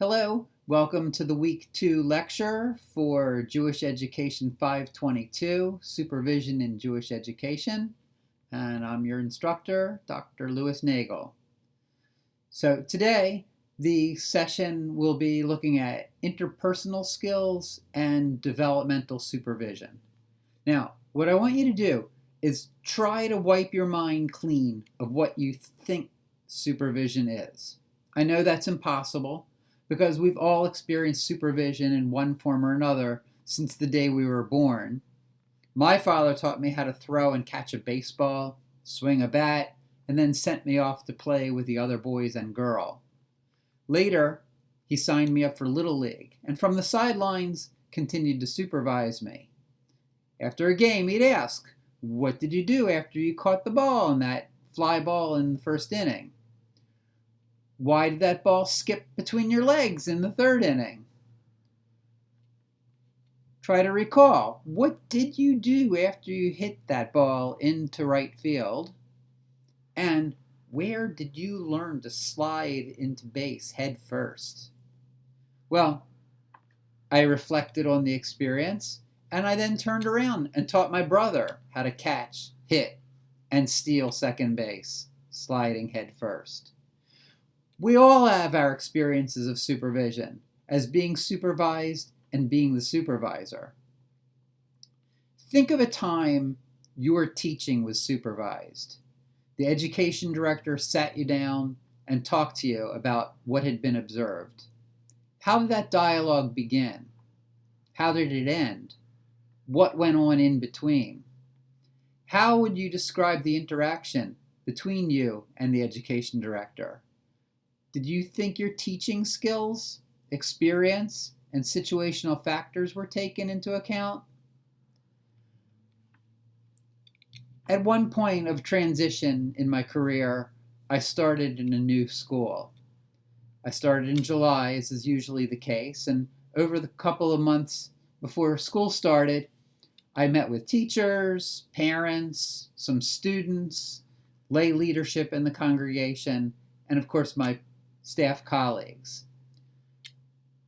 Hello, welcome to the Week 2 lecture for Jewish Education 522, Supervision in Jewish Education. And I'm your instructor, Dr. Louis Nagel. So today, the session will be looking at interpersonal skills and developmental supervision. Now, what I want you to do is try to wipe your mind clean of what you think supervision is. I know that's impossible, because we've all experienced supervision in one form or another since the day we were born. My father taught me how to throw and catch a baseball, swing a bat, and then sent me off to play with the other boys and girl. Later, he signed me up for Little League, and from the sidelines continued to supervise me. After a game, he'd ask, "What did you do after you caught the ball in that fly ball in the first inning? Why did that ball skip between your legs in the third inning? Try to recall, what did you do after you hit that ball into right field? And where did you learn to slide into base head first?" Well, I reflected on the experience, and I then turned around and taught my brother how to catch, hit, and steal second base, sliding head first. We all have our experiences of supervision, as being supervised and being the supervisor. Think of a time your teaching was supervised. The education director sat you down and talked to you about what had been observed. How did that dialogue begin? How did it end? What went on in between? How would you describe the interaction between you and the education director? Did you think your teaching skills, experience, and situational factors were taken into account? At one point of transition in my career, I started in a new school. I started in July, as is usually the case, and over the couple of months before school started, I met with teachers, parents, some students, lay leadership in the congregation, and of course my staff colleagues.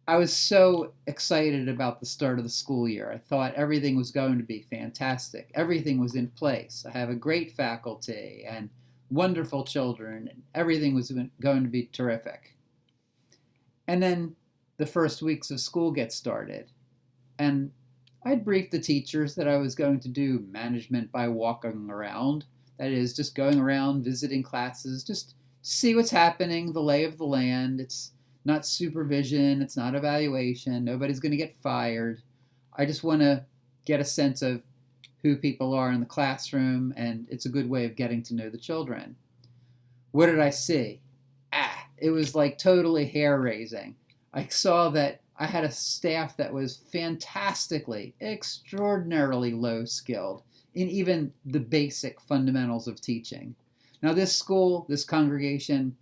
I was so excited about the start of the school year. I thought everything was going to be fantastic. Everything was in place. I have a great faculty and wonderful children, and everything was going to be terrific. And then the first weeks of school get started, and I'd briefed the teachers that I was going to do management by walking around. That is, just going around, visiting classes, just see what's happening, the lay of the land. It's not supervision, it's not evaluation, nobody's going to get fired. I just want to get a sense of who people are in the classroom, and it's a good way of getting to know the children. What did I see? It was like totally hair-raising. I saw that I had a staff that was fantastically, extraordinarily low-skilled in even the basic fundamentals of teaching. Now this school, this congregation,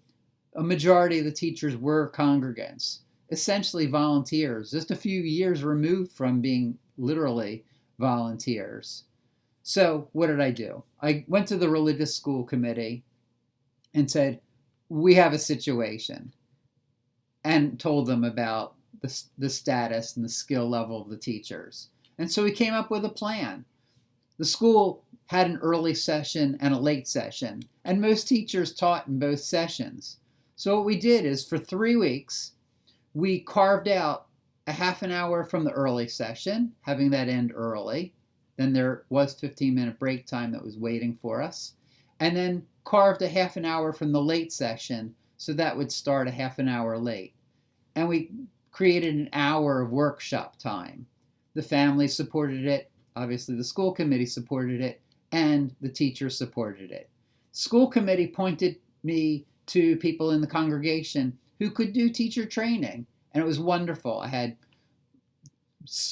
a majority of the teachers were congregants, essentially volunteers, just a few years removed from being literally volunteers. So what did I do? I went to the religious school committee and said, we have a situation, and told them about the status and the skill level of the teachers. And so we came up with a plan. The school had an early session and a late session, and most teachers taught in both sessions. So what we did is for 3 weeks, we carved out a half an hour from the early session, having that end early. Then there was 15-minute break time that was waiting for us. And then carved a half an hour from the late session, so that would start a half an hour late. And we created an hour of workshop time. The family supported it, obviously the school committee supported it, and the teachers supported it. School committee pointed me to people in the congregation who could do teacher training, and it was wonderful. I had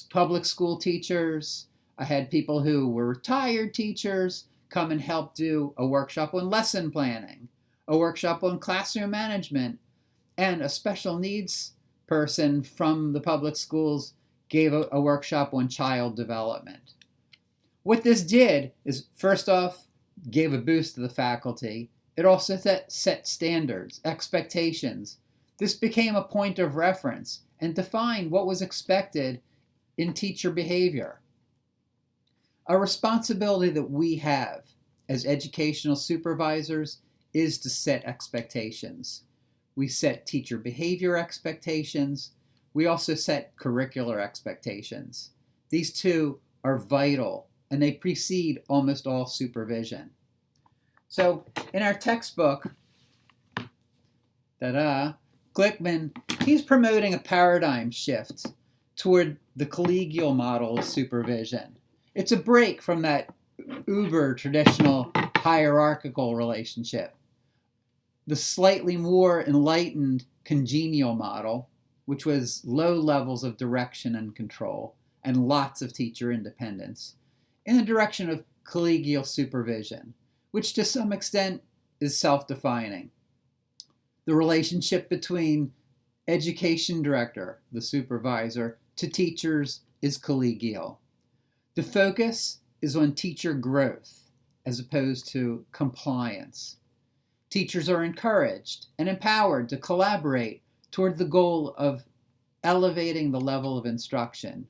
public school teachers, I had people who were retired teachers come and help do a workshop on lesson planning, a workshop on classroom management, and a special needs person from the public schools gave a workshop on child development. What this did is, first off, gave a boost to the faculty. It also set standards, expectations This became a point of reference and defined what was expected in teacher behavior. A responsibility that we have as educational supervisors is to set expectations. We set teacher behavior expectations. We also set curricular expectations. These two are vital, and they precede almost all supervision. So in our textbook, Glickman, he's promoting a paradigm shift toward the collegial model of supervision. It's a break from that uber traditional hierarchical relationship. The slightly more enlightened congenial model, which was low levels of direction and control and lots of teacher independence, in the direction of collegial supervision, which to some extent is self-defining. The relationship between education director, the supervisor, to teachers is collegial. The focus is on teacher growth as opposed to compliance. Teachers are encouraged and empowered to collaborate toward the goal of elevating the level of instruction.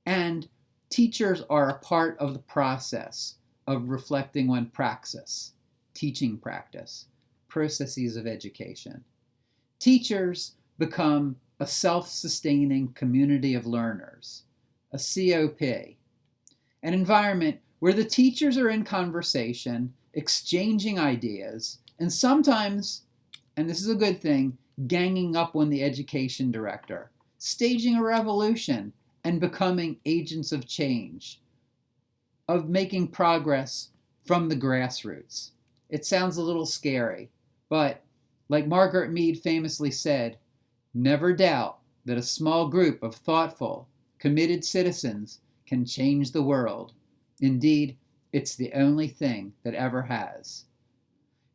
And teachers are a part of the process of reflecting on praxis, teaching practice, processes of education. Teachers become a self-sustaining community of learners, a COP, an environment where the teachers are in conversation, exchanging ideas, and sometimes, and this is a good thing, ganging up on the education director, staging a revolution and becoming agents of change, of making progress from the grassroots. It sounds a little scary, but like Margaret Mead famously said, never doubt that a small group of thoughtful, committed citizens can change the world. Indeed, it's the only thing that ever has.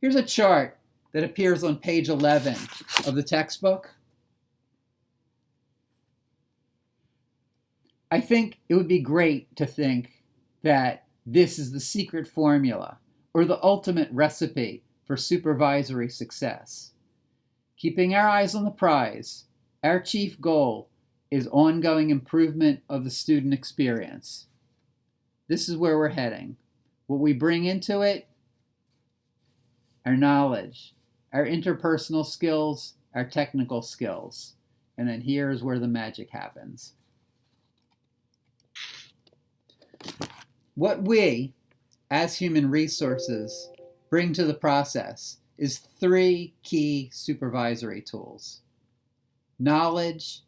Here's a chart that appears on page 11 of the textbook. I think it would be great to think that this is the secret formula or the ultimate recipe for supervisory success. Keeping our eyes on the prize, our chief goal is ongoing improvement of the student experience. This is where we're heading. What we bring into it, our knowledge, our interpersonal skills, our technical skills. And then here's where the magic happens. What we, as human resources, bring to the process is 3 key supervisory tools: knowledge,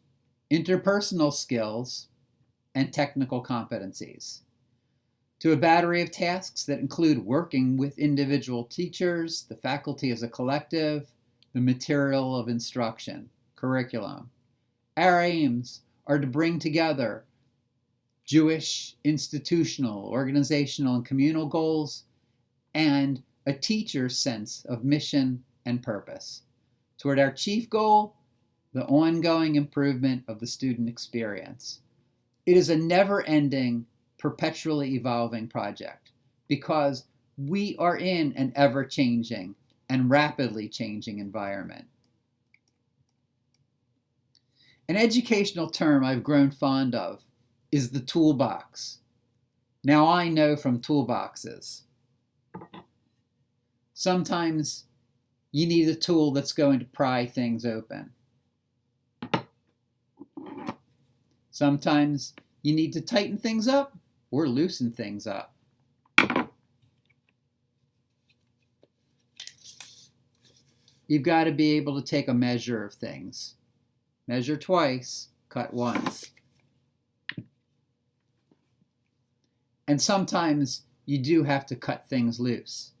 interpersonal skills, and technical competencies, to a battery of tasks that include working with individual teachers, the faculty as a collective, the material of instruction, curriculum. Our aims are to bring together Jewish institutional, organizational, and communal goals, and a teacher's sense of mission and purpose toward our chief goal, the ongoing improvement of the student experience. It is a never-ending, perpetually evolving project because we are in an ever-changing and rapidly changing environment. An educational term I've grown fond of is the toolbox. Now I know from toolboxes, sometimes you need a tool that's going to pry things open. Sometimes you need to tighten things up or loosen things up. You've got to be able to take a measure of things. Measure twice, cut once. And sometimes you do have to cut things loose.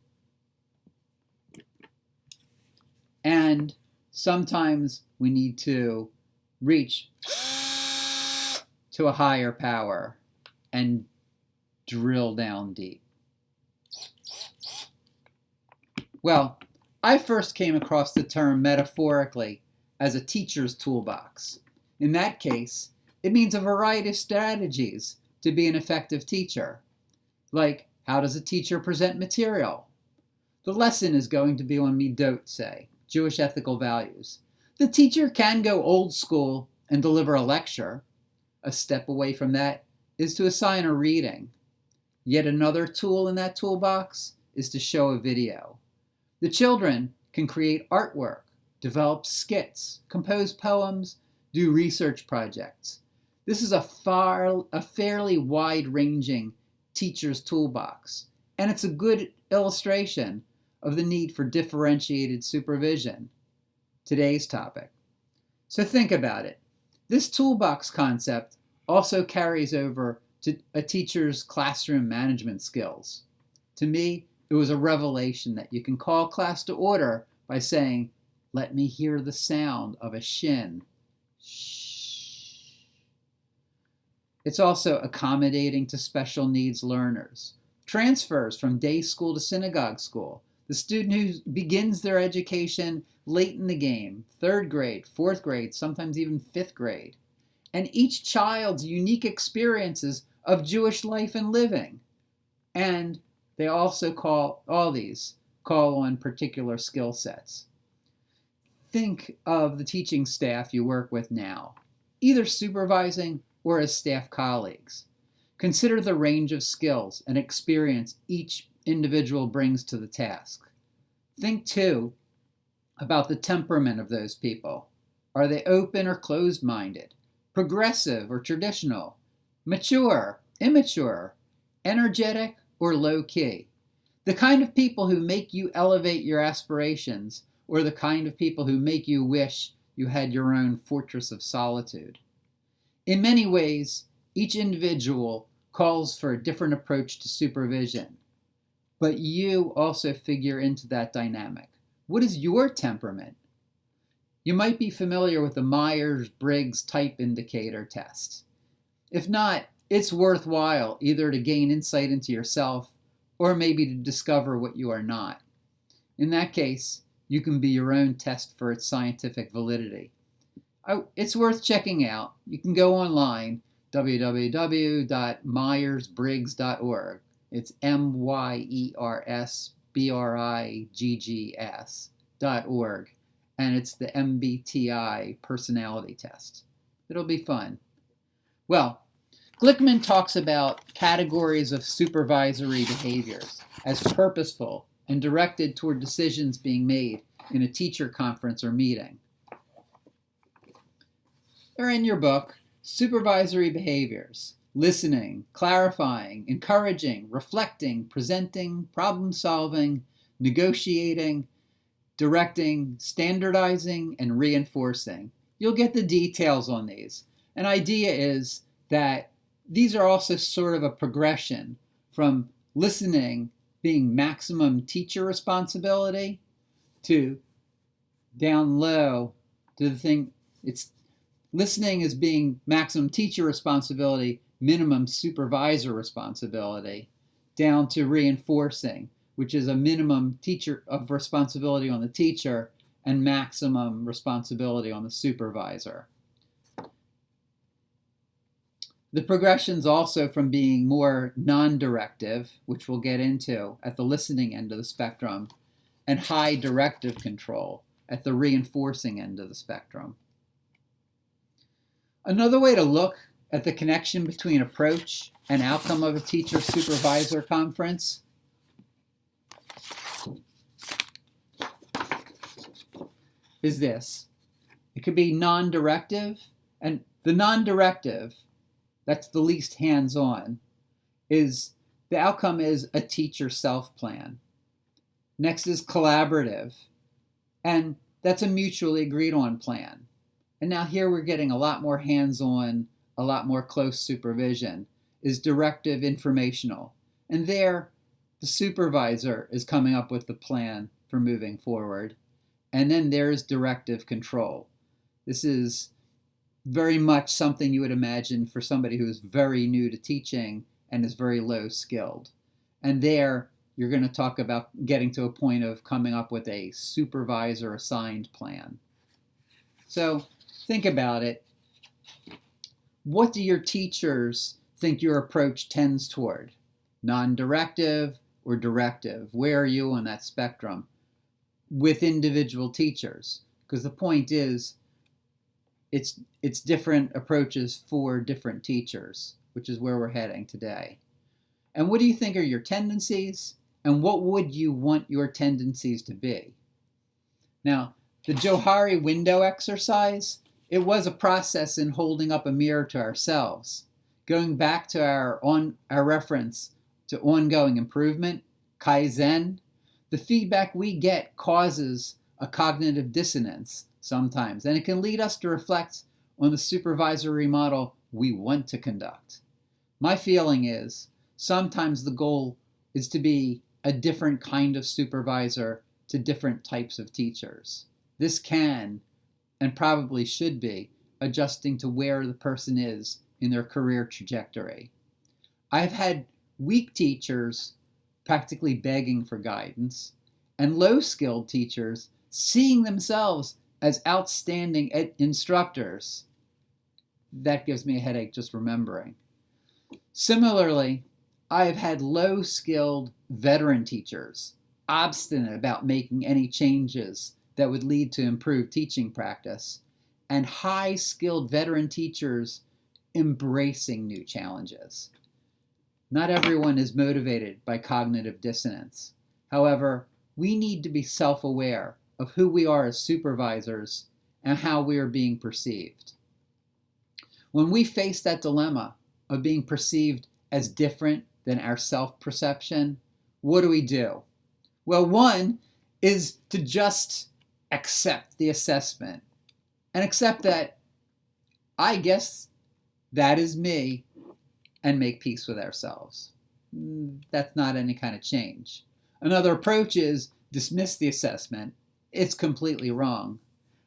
And sometimes we need to reach to a higher power and drill down deep. Well, I first came across the term metaphorically as a teacher's toolbox. In that case, it means a variety of strategies to be an effective teacher. Like, how does a teacher present material? The lesson is going to be on midot, say, Jewish ethical values. The teacher can go old school and deliver a lecture. A step away from that is to assign a reading. Yet another tool in that toolbox is to show a video. The children can create artwork, develop skits, compose poems, do research projects. This is a fairly wide-ranging teacher's toolbox, and it's a good illustration of the need for differentiated supervision, today's topic. So think about it. This toolbox concept also carries over to a teacher's classroom management skills. To me, it was a revelation that you can call class to order by saying, "Let me hear the sound of a shin." Shh. It's also accommodating to special needs learners. Transfers from day school to synagogue school. The student who begins their education late in the game, 3rd grade, 4th grade, sometimes even 5th grade. And each child's unique experiences of Jewish life and living. And they also call on particular skill sets. Think of the teaching staff you work with now, either supervising or as staff colleagues. Consider the range of skills and experience each individual brings to the task. Think, too, about the temperament of those people. Are they open or closed-minded? Progressive or traditional? Mature, immature? Energetic or low-key? The kind of people who make you elevate your aspirations, or the kind of people who make you wish you had your own fortress of solitude. In many ways, each individual calls for a different approach to supervision, but you also figure into that dynamic. What is your temperament? You might be familiar with the Myers-Briggs Type Indicator test. If not, it's worthwhile either to gain insight into yourself or maybe to discover what you are not. In that case, you can be your own test for its scientific validity. It's worth checking out. You can go online, www.myersbriggs.org. It's MYERSBRIGGS.org. And it's the MBTI personality test. It'll be fun. Well, Glickman talks about categories of supervisory behaviors as purposeful and directed toward decisions being made in a teacher conference or meeting. They're in your book, Supervisory Behaviors: listening, clarifying, encouraging, reflecting, presenting, problem-solving, negotiating, directing, standardizing, and reinforcing. You'll get the details on these. An idea is that these are also sort of a progression from listening being maximum teacher responsibility to down low to the thing. It's listening as being maximum teacher responsibility, minimum supervisor responsibility, down to reinforcing, which is a minimum teacher of responsibility on the teacher and maximum responsibility on the supervisor. The progression's also from being more non-directive, which we'll get into at the listening end of the spectrum, and high directive control at the reinforcing end of the spectrum. Another way to look at the connection between approach and outcome of a teacher-supervisor conference is this. It could be non-directive, and the non-directive, that's the least hands-on, is the outcome is a teacher self-plan. Next is collaborative, and that's a mutually agreed-on plan. And now here we're getting a lot more hands-on, a lot more close supervision, is directive informational. And there, the supervisor is coming up with the plan for moving forward. And then there's directive control. This is very much something you would imagine for somebody who is very new to teaching and is very low skilled. And there, you're going to talk about getting to a point of coming up with a supervisor assigned plan. So think about it. What do your teachers think your approach tends toward? Non-directive or directive? Where are you on that spectrum? With individual teachers. because the point is it's different approaches for different teachers, which is where we're heading today. And what do you think are your tendencies? And what would you want your tendencies to be? Now, the Johari window exercise, it was a process in holding up a mirror to ourselves, going back to our reference to ongoing improvement, Kaizen. The feedback we get causes a cognitive dissonance sometimes, and it can lead us to reflect on the supervisory model we want to conduct. My feeling is sometimes the goal is to be a different kind of supervisor to different types of teachers. This can and probably should be adjusting to where the person is in their career trajectory. I've had weak teachers practically begging for guidance, and low-skilled teachers seeing themselves as outstanding instructors. That gives me a headache just remembering. Similarly, I have had low-skilled veteran teachers obstinate about making any changes that would lead to improved teaching practice, and high-skilled veteran teachers embracing new challenges. Not everyone is motivated by cognitive dissonance. However, we need to be self-aware of who we are as supervisors and how we are being perceived. When we face that dilemma of being perceived as different than our self-perception, what do? Well, one is to just accept the assessment and accept that I guess that is me and make peace with ourselves. That's not any kind of change. Another approach is dismiss the assessment. It's completely wrong.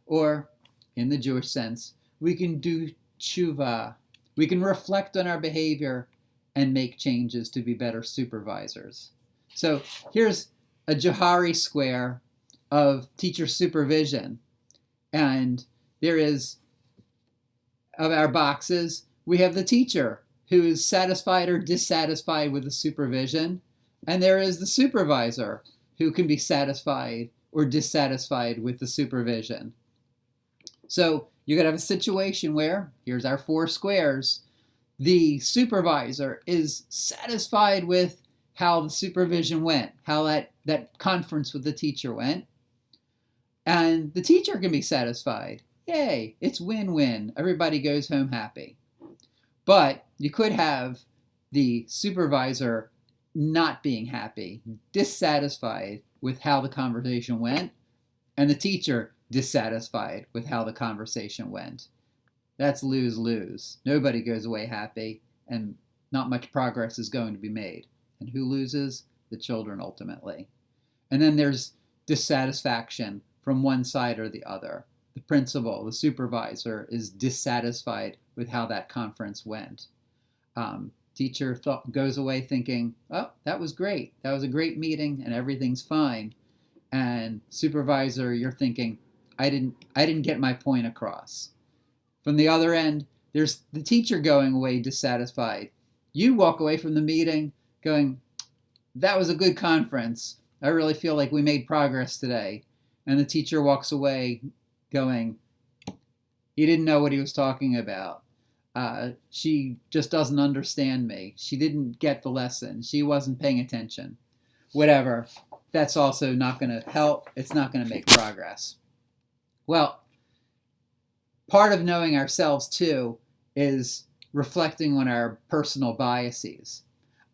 Or, in the Jewish sense, we can do tshuva. We can reflect on our behavior and make changes to be better supervisors. So here's a Johari square of teacher supervision. And there is, of our boxes, we have the teacher who is satisfied or dissatisfied with the supervision. And there is the supervisor who can be satisfied or dissatisfied with the supervision. So you could have a situation where, here's our 4 squares, the supervisor is satisfied with how the supervision went, how that conference with the teacher went. And the teacher can be satisfied. Yay, it's win-win. Everybody goes home happy. But you could have the supervisor not being happy, dissatisfied with how the conversation went, and the teacher dissatisfied with how the conversation went. That's lose-lose. Nobody goes away happy, and not much progress is going to be made. And who loses? The children, ultimately. And then there's dissatisfaction from one side or the other. The principal, the supervisor, is dissatisfied with how that conference went. Teacher goes away thinking, oh, that was great. That was a great meeting and everything's fine. And supervisor, you're thinking, I didn't get my point across. From the other end, there's the teacher going away dissatisfied. You walk away from the meeting going, that was a good conference. I really feel like we made progress today. And the teacher walks away going, he didn't know what he was talking about. She just doesn't understand me. She didn't get the lesson. She wasn't paying attention. Whatever. That's also not going to help. It's not going to make progress. Well, part of knowing ourselves, too, is reflecting on our personal biases.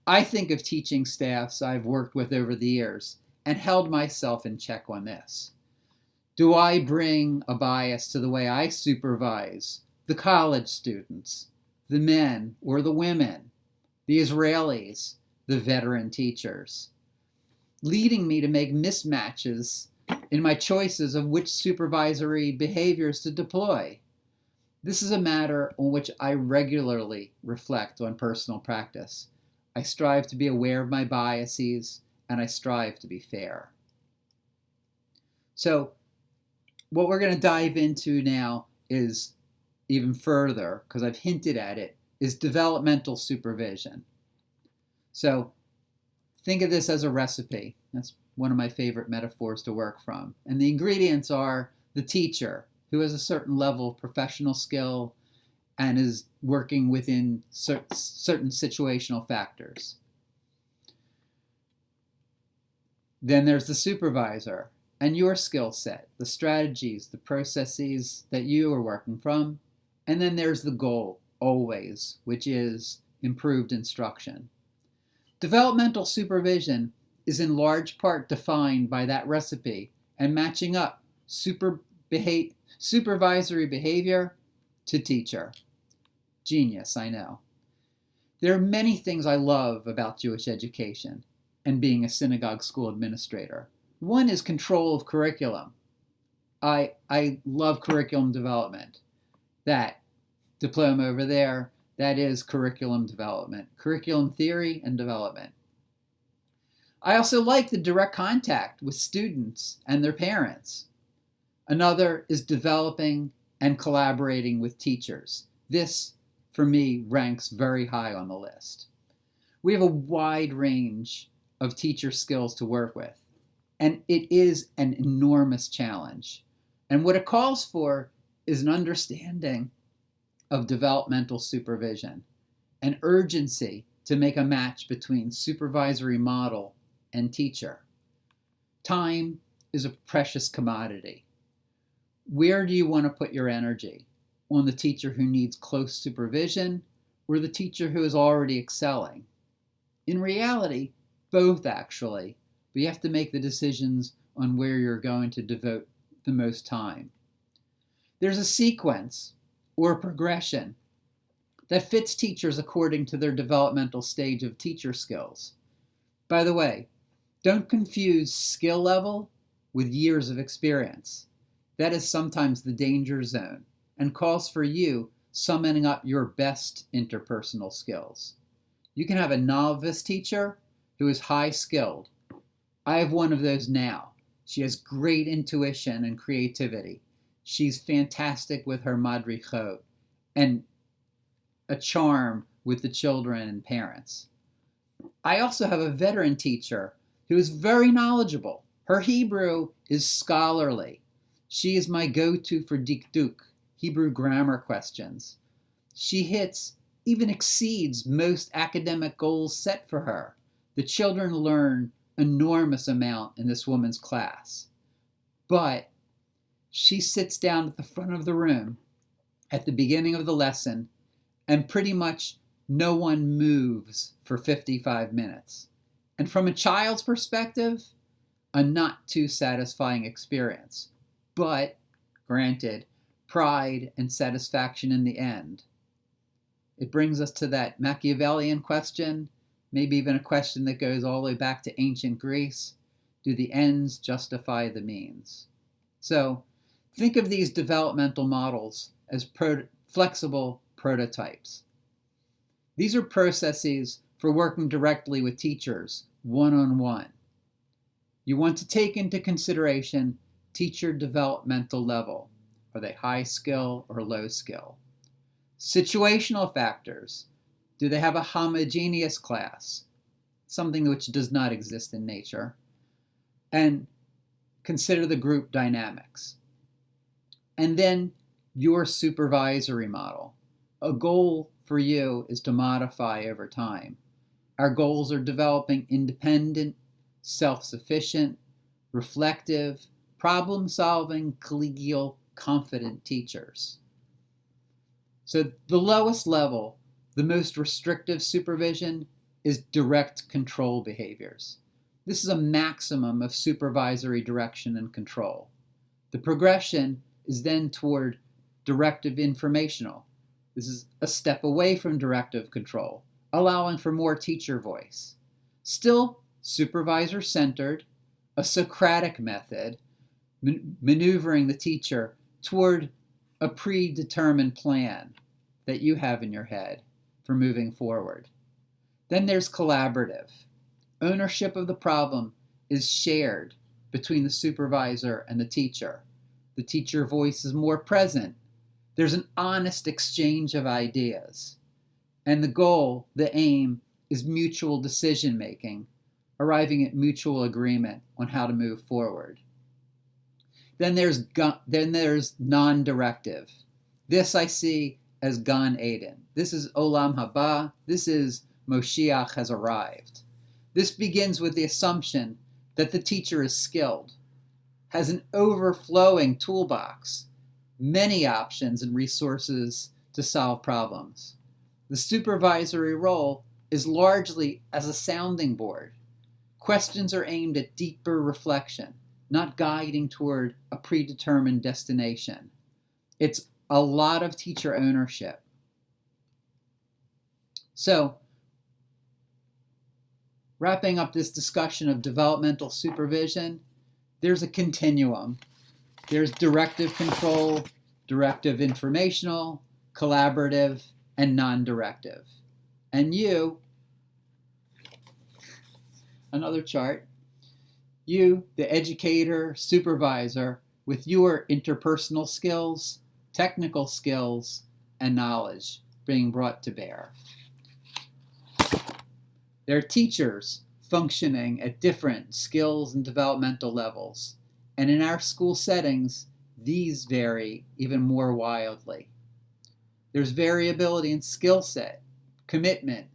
I think of teaching staffs I've worked with over the years and held myself in check on this. Do I bring a bias to the way I supervise the college students, the men or the women, the Israelis, the veteran teachers, leading me to make mismatches in my choices of which supervisory behaviors to deploy? This is a matter on which I regularly reflect on personal practice. I strive to be aware of my biases, and I strive to be fair. So what we're going to dive into now is even further, because I've hinted at it, is developmental supervision. So think of this as a recipe. That's one of my favorite metaphors to work from. And the ingredients are the teacher, who has a certain level of professional skill and is working within certain situational factors. Then there's the supervisor and your skill set, the strategies, the processes that you are working from. And then there's the goal, always, which is improved instruction. Developmental supervision is in large part defined by that recipe and matching up supervisory behavior to teacher. Genius, I know. There are many things I love about Jewish education and being a synagogue school administrator. One is control of curriculum. I love curriculum development. That diploma over there, that is curriculum development, curriculum theory and development. I also like the direct contact with students and their parents. Another is developing and collaborating with teachers. This, for me, ranks very high on the list. We have a wide range of teacher skills to work with, and it is an enormous challenge. And what it calls for is an understanding of developmental supervision, an urgency to make a match between supervisory model and teacher. Time is a precious commodity. Where do you want to put your energy? On the teacher who needs close supervision or the teacher who is already excelling? In reality, both actually, but you have to make the decisions on where you're going to devote the most time. There's a sequence or a progression that fits teachers according to their developmental stage of teacher skills. By the way, don't confuse skill level with years of experience. That is sometimes the danger zone and calls for you summoning up your best interpersonal skills. You can have a novice teacher who is high skilled. I have one of those now. She has great intuition and creativity. She's fantastic with her madrichot and a charm with the children and parents. I also have a veteran teacher who is very knowledgeable. Her Hebrew is scholarly. She is my go-to for dikduk, Hebrew grammar questions. She hits, even exceeds most academic goals set for her. The children learn enormous amount in this woman's class. But she sits down at the front of the room at the beginning of the lesson and pretty much no one moves for 55 minutes. And from a child's perspective, a not too satisfying experience. But, granted, pride and satisfaction in the end. It brings us to that Machiavellian question, maybe even a question that goes all the way back to ancient Greece. Do the ends justify the means? So, think of these developmental models as flexible prototypes. These are processes for working directly with teachers, one-on-one. You want to take into consideration teacher developmental level. Are they high skill or low skill? Situational factors. Do they have a homogeneous class? Something which does not exist in nature. And consider the group dynamics. And then your supervisory model. A goal for you is to modify over time. Our goals are developing independent, self-sufficient, reflective, problem-solving, collegial, confident teachers. So the lowest level, the most restrictive supervision, is direct control behaviors. This is a maximum of supervisory direction and control. The progression is then toward directive informational. This is a step away from directive control, allowing for more teacher voice. Still supervisor-centered, a Socratic method, maneuvering the teacher toward a predetermined plan that you have in your head for moving forward. Then there's collaborative. Ownership of the problem is shared between the supervisor and the teacher. The teacher voice is more present. There's an honest exchange of ideas. And the goal, the aim, is mutual decision-making, arriving at mutual agreement on how to move forward. Then there's non-directive. This I see as Gan Eden. This is Olam Haba. This is Moshiach has arrived. This begins with the assumption that the teacher is skilled, has an overflowing toolbox, many options and resources to solve problems. The supervisory role is largely as a sounding board. Questions are aimed at deeper reflection, not guiding toward a predetermined destination. It's a lot of teacher ownership. So, wrapping up this discussion of developmental supervision, there's a continuum. There's directive control, directive informational, collaborative, and non-directive. And you, another chart, you, the educator, supervisor, with your interpersonal skills, technical skills, and knowledge being brought to bear. There are teachers functioning at different skills and developmental levels, and in our school settings, these vary even more wildly. There's variability in skill set, commitment,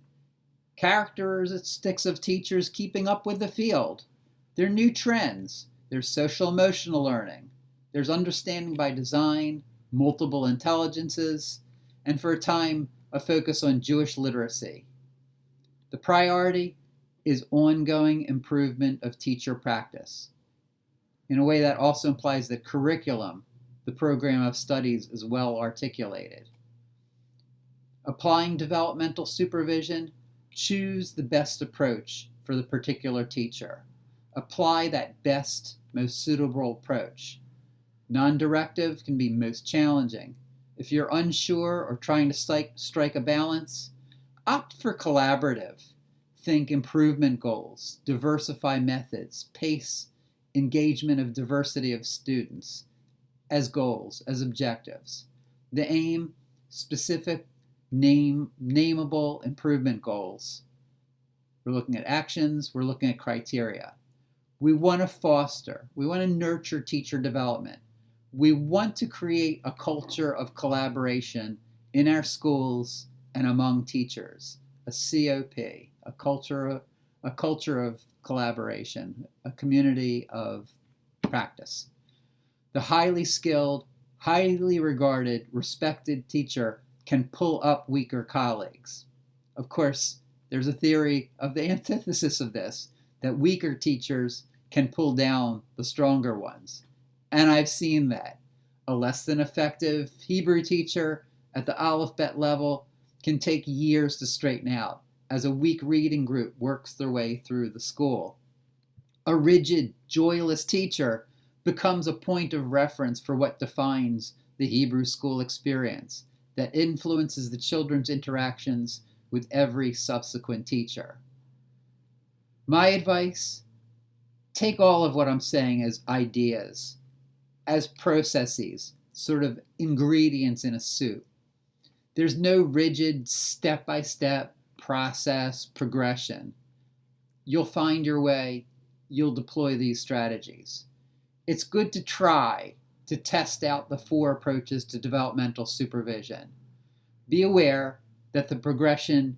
characteristics of teachers keeping up with the field. There are new trends. There's social emotional learning. There's understanding by design, multiple intelligences, and for a time, a focus on Jewish literacy. The priority is ongoing improvement of teacher practice in a way that also implies that curriculum, the program of studies, is well articulated. Applying developmental supervision, choose the best approach for the particular teacher. Apply that best, most suitable approach. Non-directive can be most challenging. If you're unsure or trying to strike a balance, opt for collaborative. Think improvement goals, diversify methods, pace, engagement of diversity of students as goals, as objectives. The aim, specific, nameable improvement goals. We're looking at actions, we're looking at criteria. We want to foster, we want to nurture teacher development. We want to create a culture of collaboration in our schools and among teachers, a COP, a culture of collaboration, a community of practice. The highly skilled, highly regarded, respected teacher can pull up weaker colleagues. Of course, there's a theory of the antithesis of this, that weaker teachers can pull down the stronger ones. And I've seen that. A less than effective Hebrew teacher at the Aleph Bet level can take years to straighten out as a weak reading group works their way through the school. A rigid, joyless teacher becomes a point of reference for what defines the Hebrew school experience that influences the children's interactions with every subsequent teacher. My advice, take all of what I'm saying as ideas, as processes, sort of ingredients in a soup. There's no rigid step-by-step process progression. You'll find your way, you'll deploy these strategies. It's good to try to test out the 4 approaches to developmental supervision. Be aware that the progression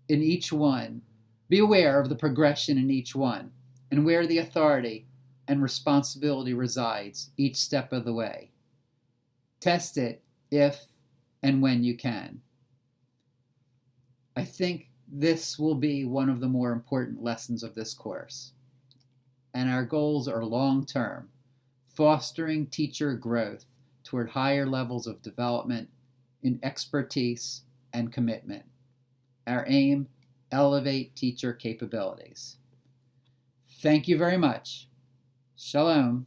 in each one, be aware of the progression in each one and where the authority and responsibility resides each step of the way. Test it if and when you can. I think this will be one of the more important lessons of this course. And our goals are long-term, fostering teacher growth toward higher levels of development in expertise and commitment. Our aim, elevate teacher capabilities. Thank you very much. Shalom.